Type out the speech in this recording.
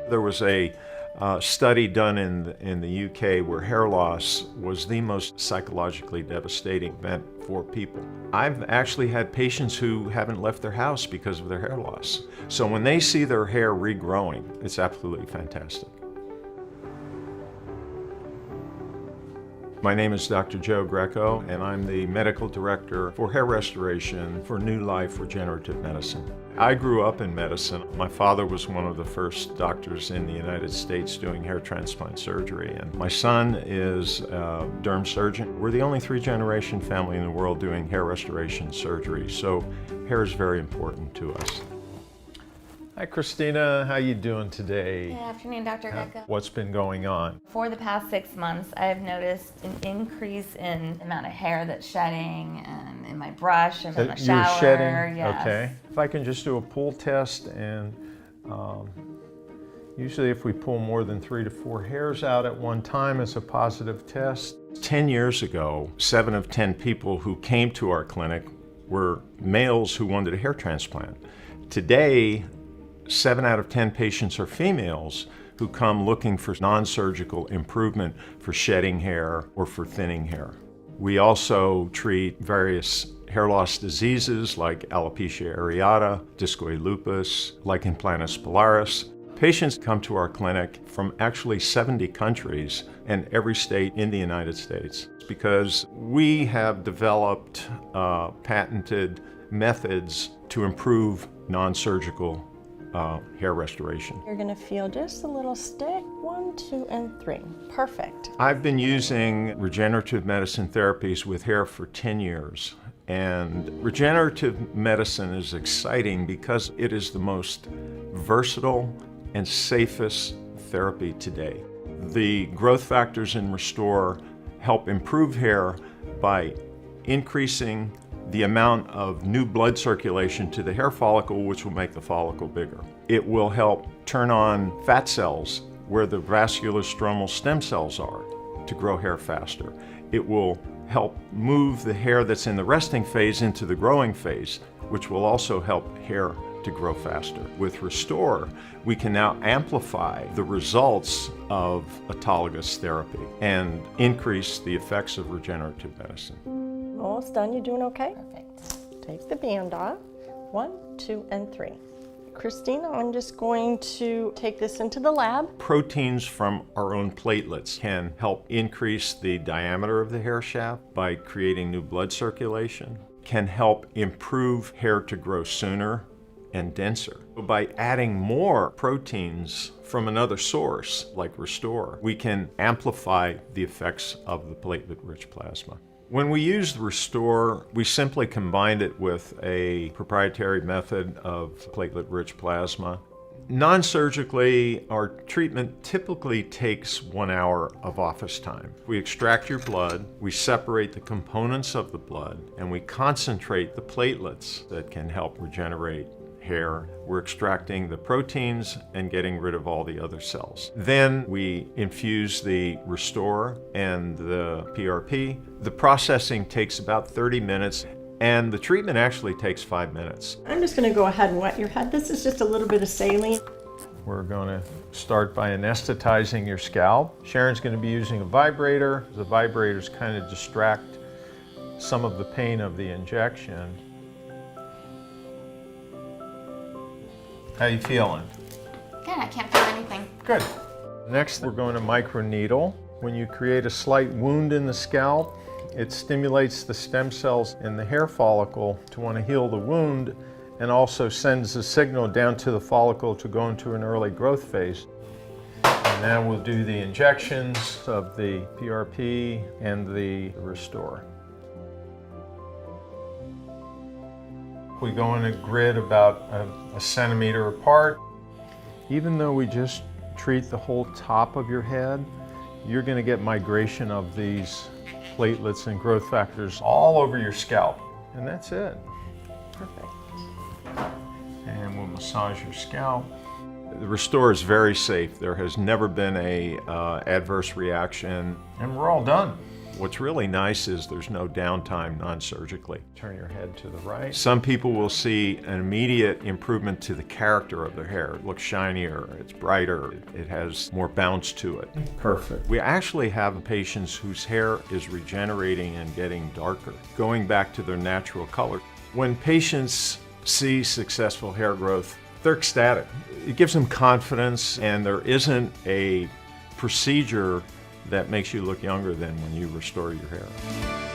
There was a study done in the UK where hair loss was the most psychologically devastating event for people. I've actually had patients who haven't left their house because of their hair loss. So when they see their hair regrowing, it's absolutely fantastic. My name is Dr. Joe Greco, and I'm the Medical Director for Hair Restoration for New Life Regenerative Medicine. I grew up in medicine. My father was one of the first doctors in the United States doing hair transplant surgery, and my son is a derm surgeon. We're the only three-generation family in the world doing hair restoration surgery, so hair is very important to us. Hi Christina, how you doing today? Good afternoon, Dr. Greco. What's been going on? For the past 6 months, I've noticed an increase in the amount of hair that's shedding in my brush and in the shower. You're shedding? Yes. Okay. If I can just do a pull test, and usually if we pull more than 3 to 4 hairs out at one time, it's a positive test. 10 years ago, 7 of 10 people who came to our clinic were males who wanted a hair transplant. Today, 7 out of 10 patients are females who come looking for non-surgical improvement for shedding hair or for thinning hair. We also treat various hair loss diseases like alopecia areata, discoid lupus, lichen planus pilaris. Patients come to our clinic from actually 70 countries and every state in the United States because we have developed patented methods to improve non-surgical hair restoration. You're going to feel just a little stick, 1, 2, and 3. Perfect. I've been using regenerative medicine therapies with hair for 10 years. And regenerative medicine is exciting because it is the most versatile and safest therapy today. The growth factors in Restore help improve hair by increasing the amount of new blood circulation to the hair follicle, which will make the follicle bigger. It will help turn on fat cells where the vascular stromal stem cells are to grow hair faster. It will help move the hair that's in the resting phase into the growing phase, which will also help hair to grow faster. With Restore, we can now amplify the results of autologous therapy and increase the effects of regenerative medicine. Almost done. You doing okay? Perfect. Take the band off. 1, 2, and 3. Christina, I'm just going to take this into the lab. Proteins from our own platelets can help increase the diameter of the hair shaft by creating new blood circulation, can help improve hair to grow sooner and denser. By adding more proteins from another source, like Restore, we can amplify the effects of the platelet-rich plasma. When we used Restore, we simply combined it with a proprietary method of platelet-rich plasma. Non-surgically, our treatment typically takes 1 hour of office time. We extract your blood, we separate the components of the blood, and we concentrate the platelets that can help regenerate hair. We're extracting the proteins and getting rid of all the other cells. Then we infuse the Restore and the PRP. The processing takes about 30 minutes and the treatment actually takes 5 minutes. I'm just going to go ahead and wet your head. This is just a little bit of saline. We're going to start by anesthetizing your scalp. Sharon's going to be using a vibrator. The vibrators kind of distract some of the pain of the injection. How you feeling? Good, I can't feel anything. Good. Next, we're going to microneedle. When you create a slight wound in the scalp, it stimulates the stem cells in the hair follicle to want to heal the wound and also sends a signal down to the follicle to go into an early growth phase. And now we'll do the injections of the PRP and the Restore. We go in a grid about a centimeter apart. Even though we just treat the whole top of your head, you're going to get migration of these platelets and growth factors all over your scalp. And that's it. Perfect. And we'll massage your scalp. The Restore is very safe. There has never been a adverse reaction, and we're all done. What's really nice is there's no downtime non-surgically. Turn your head to the right. Some people will see an immediate improvement to the character of their hair. It looks shinier, it's brighter, it has more bounce to it. Perfect. We actually have patients whose hair is regenerating and getting darker, going back to their natural color. When patients see successful hair growth, they're ecstatic. It gives them confidence, and there isn't a procedure that makes you look younger than when you restore your hair.